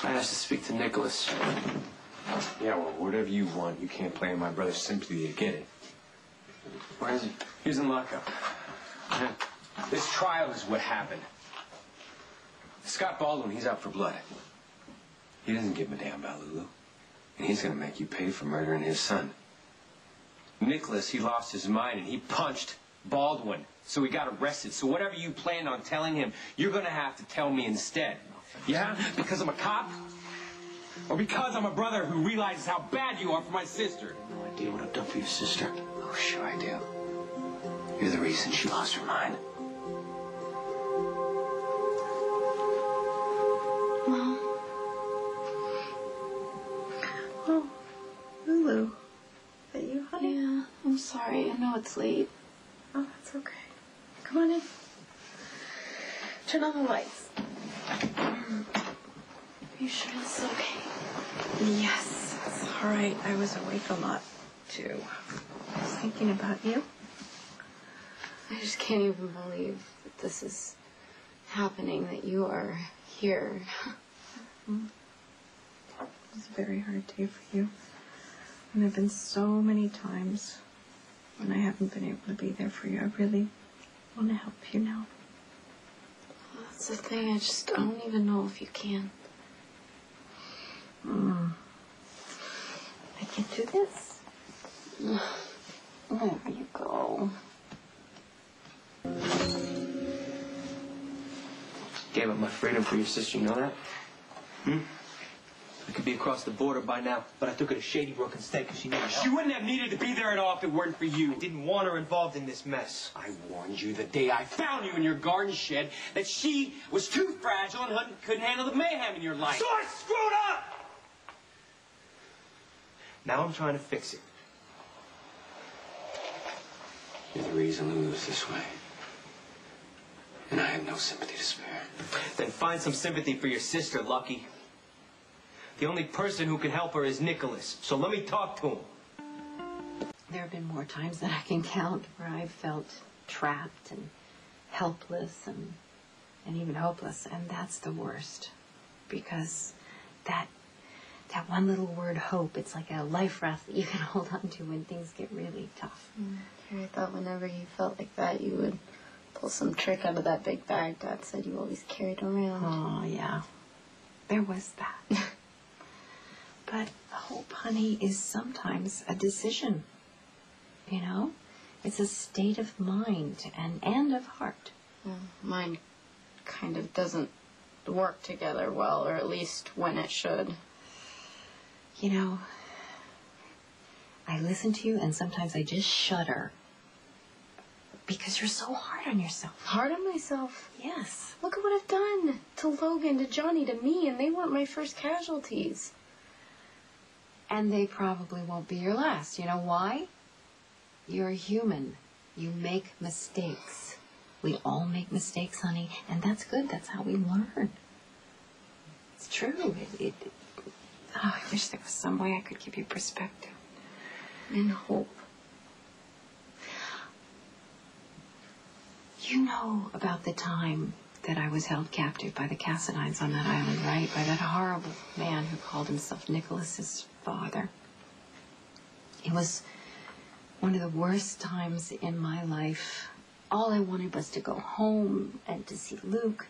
I asked to speak to Nicholas. Yeah, well, whatever you want, you can't play in my brother's sympathy to get it. Where is he? He's in lockup. This trial is what happened. Scott Baldwin, he's out for blood. He doesn't give a damn about Lulu. And he's gonna make you pay for murdering his son. Nicholas, he lost his mind and he punched Baldwin. So he got arrested. So whatever you planned on telling him, you're gonna have to tell me instead. Yeah? Because I'm a cop? Or because I'm a brother who realizes how bad you are for my sister? No idea what I've done for your sister. Oh, sure I do. You're the reason she lost her mind. Mom. Oh, Lulu. Is that you, honey? Yeah, I'm sorry. I know it's late. Oh, that's okay. Come on in. Turn on the lights. Are you sure this is okay? Yes, it's all right. I was awake a lot, too. I was thinking about you. I just can't even believe that this is happening, that you are here. It's a very hard day for you. And there have been so many times when I haven't been able to be there for you. I really want to help you now. That's the thing. I don't even know if you can. I can do this. There you go. Gave up my freedom for your sister, you know that? I could be across the border by now, but I took her to Shady Brook instead because she needed help. She wouldn't have needed to be there at all if it weren't for you. I didn't want her involved in this mess. I warned you the day I found you in your garden shed that she was too fragile and couldn't handle the mayhem in your life. So I screwed up! Now I'm trying to fix it. You're the reason Lulu's this way. And I have no sympathy to spare. Then find some sympathy for your sister, Lucky. The only person who can help her is Nicholas, so let me talk to him. There have been more times than I can count where I've felt trapped and helpless and even hopeless, and that's the worst. Because that one little word, hope, it's like a life raft that you can hold on to when things get really tough. I thought whenever you felt like that, you would pull some trick out of that big bag Dad said you always carried around. Oh, yeah. There was that. But hope, honey, is sometimes a decision. You know? It's a state of mind and of heart. Mine kind of doesn't work together well, or at least when it should. You know, I listen to you and sometimes I just shudder. Because you're so hard on yourself. Hard on myself? Yes. Look at what I've done to Logan, to Johnny, to me, and they weren't my first casualties. And they probably won't be your last. You know why? You're human. You make mistakes. We all make mistakes, honey, and that's good. That's how we learn. It's true. I wish there was some way I could give you perspective. And hope. You know about the time that I was held captive by the Cassidines on that island, right? By that horrible man who called himself Nicholas's father. It was one of the worst times in my life. All I wanted was to go home and to see Luke.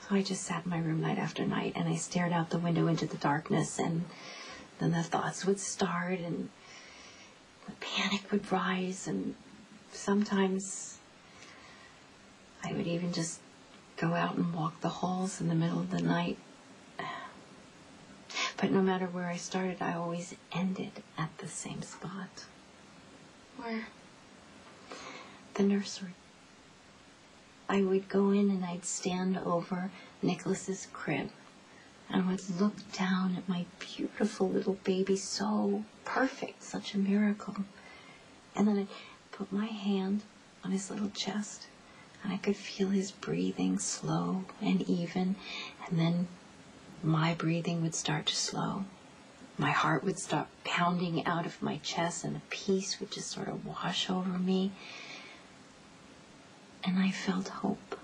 So I just sat in my room night after night and I stared out the window into the darkness, and then the thoughts would start and the panic would rise, and sometimes I would even just go out and walk the halls in the middle of the night. But no matter where I started, I always ended at the same spot. Where? The nursery. I would go in and I'd stand over Nicholas's crib and would look down at my beautiful little baby, so perfect, such a miracle. And then I'd put my hand on his little chest, and I could feel his breathing slow and even, and then my breathing would start to slow. My heart would start pounding out of my chest, and a peace would just sort of wash over me. And I felt hope.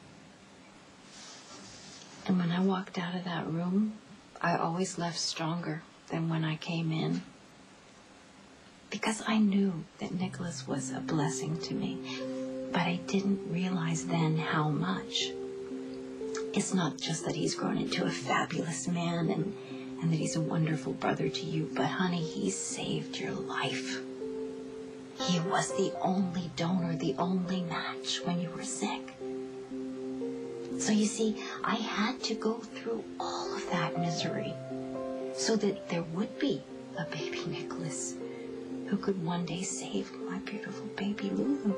And when I walked out of that room, I always left stronger than when I came in. Because I knew that Nicholas was a blessing to me, but I didn't realize then how much. It's not just that he's grown into a fabulous man and that he's a wonderful brother to you, but honey, he saved your life. He was the only donor, the only match when you were sick. So you see, I had to go through all of that misery so that there would be a baby Nicholas who could one day save my beautiful baby Lulu.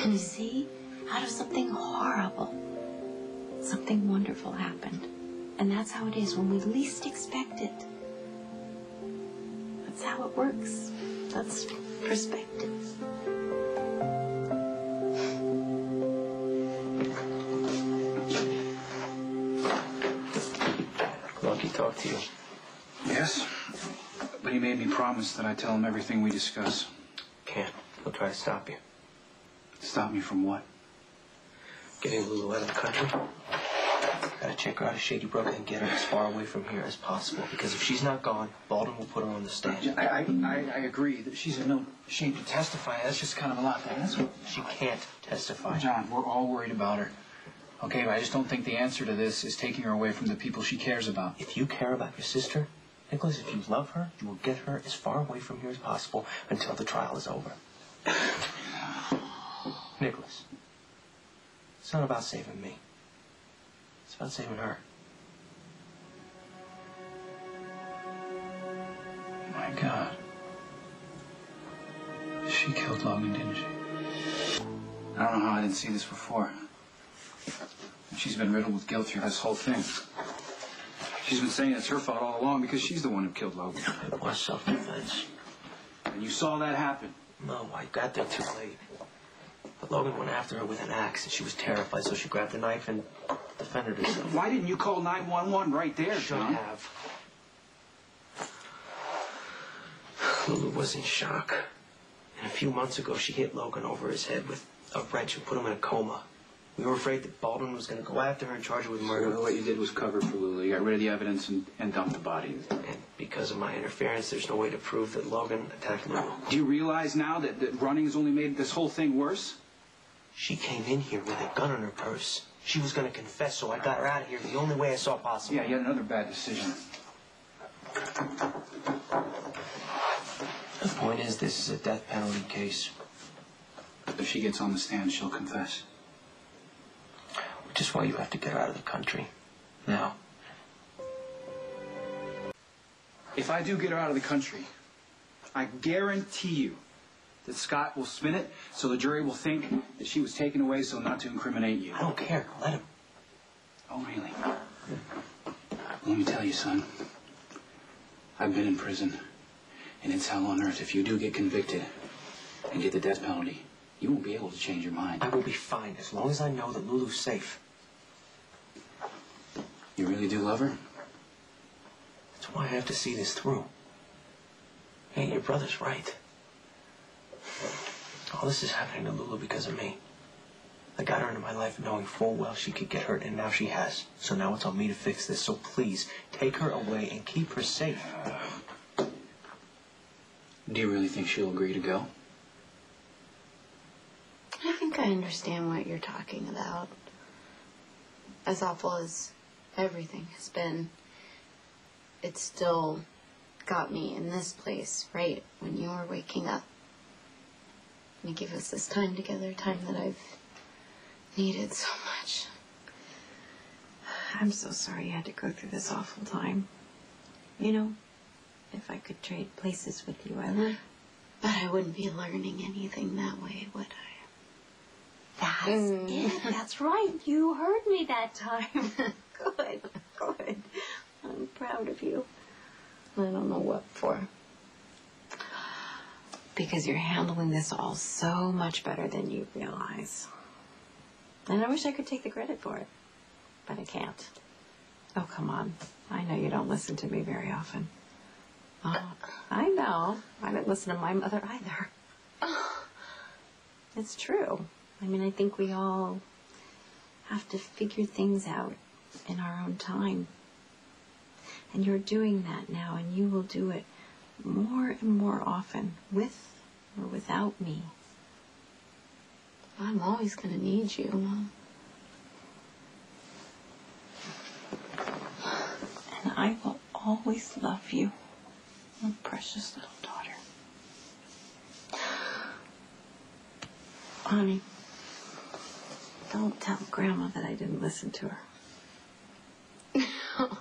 You see, out of something horrible, something wonderful happened. And that's how it is when we least expect it. That's how it works. That's perspective. Lucky talked to you. Yes, but he made me promise that I'd tell him everything we discuss. Can't. He'll try to stop you. Stop me from what? Getting Lulu out of the country. Gotta check her out of Shady Brook and get her as far away from here as possible. Because if she's not gone, Baldwin will put her on the stand. I agree that she's in no shape to testify. That's just kind of a lot. That's what She can't testify. John, we're all worried about her. Okay, but I just don't think the answer to this is taking her away from the people she cares about. If you care about your sister, Nicholas, if you love her, you will get her as far away from here as possible until the trial is over. Nicholas, it's not about saving me. It's about saving her. My God. She killed Logan, didn't she? I don't know how I didn't see this before. She's been riddled with guilt through this whole thing. She's been saying it's her fault all along because she's the one who killed Logan. It was self-defense. And you saw that happen. No, I got there too late. But Logan went after her with an axe, and she was terrified, so she grabbed a knife and defended herself. Why didn't you call 911 right there, Should John? have. Lulu was in shock. And a few months ago, she hit Logan over his head with a wrench and put him in a coma. We were afraid that Baldwin was going to go after her and charge her with murder. What you did was cover for Lulu. You got rid of the evidence and dumped the body. And because of my interference, there's no way to prove that Logan attacked Lulu. Do you realize now that running has only made this whole thing worse? She came in here with a gun in her purse. She was going to confess, so I got her out of here the only way I saw possible. Yeah, you had another bad decision. The point is, this is a death penalty case. If she gets on the stand, she'll confess. Which is why you have to get her out of the country. Now. If I do get her out of the country, I guarantee you that Scott will spin it so the jury will think that she was taken away so not to incriminate you. I don't care. Let him. Oh, really? Let me tell you, son. I've been in prison, and it's hell on earth. If you do get convicted and get the death penalty, you won't be able to change your mind. I will be fine as long as I know that Lulu's safe. You really do love her? That's why I have to see this through. Hey, your brother's right. All this is happening to Lulu because of me. I got her into my life knowing full well she could get hurt, and now she has. So now it's on me to fix this. So please, take her away and keep her safe. Do you really think she'll agree to go? I think I understand what you're talking about. As awful as everything has been, it still got me in this place, right when you were waking up. And to give us this time together, time that I've needed so much. I'm so sorry you had to go through this awful time. You know, if I could trade places with you, I would. But I wouldn't be learning anything that way, would I? That's it. That's right. You heard me that time. Good. Good. I'm proud of you. I don't know what for. Because you're handling this all so much better than you realize. And I wish I could take the credit for it. But I can't. Oh, come on. I know you don't listen to me very often. Oh, I know. I didn't listen to my mother either. It's true. I mean, I think we all have to figure things out in our own time. And you're doing that now, and you will do it more and more often, with or without me. I'm always gonna need you, Mom. And I will always love you, my precious little daughter. Honey, don't tell Grandma that I didn't listen to her.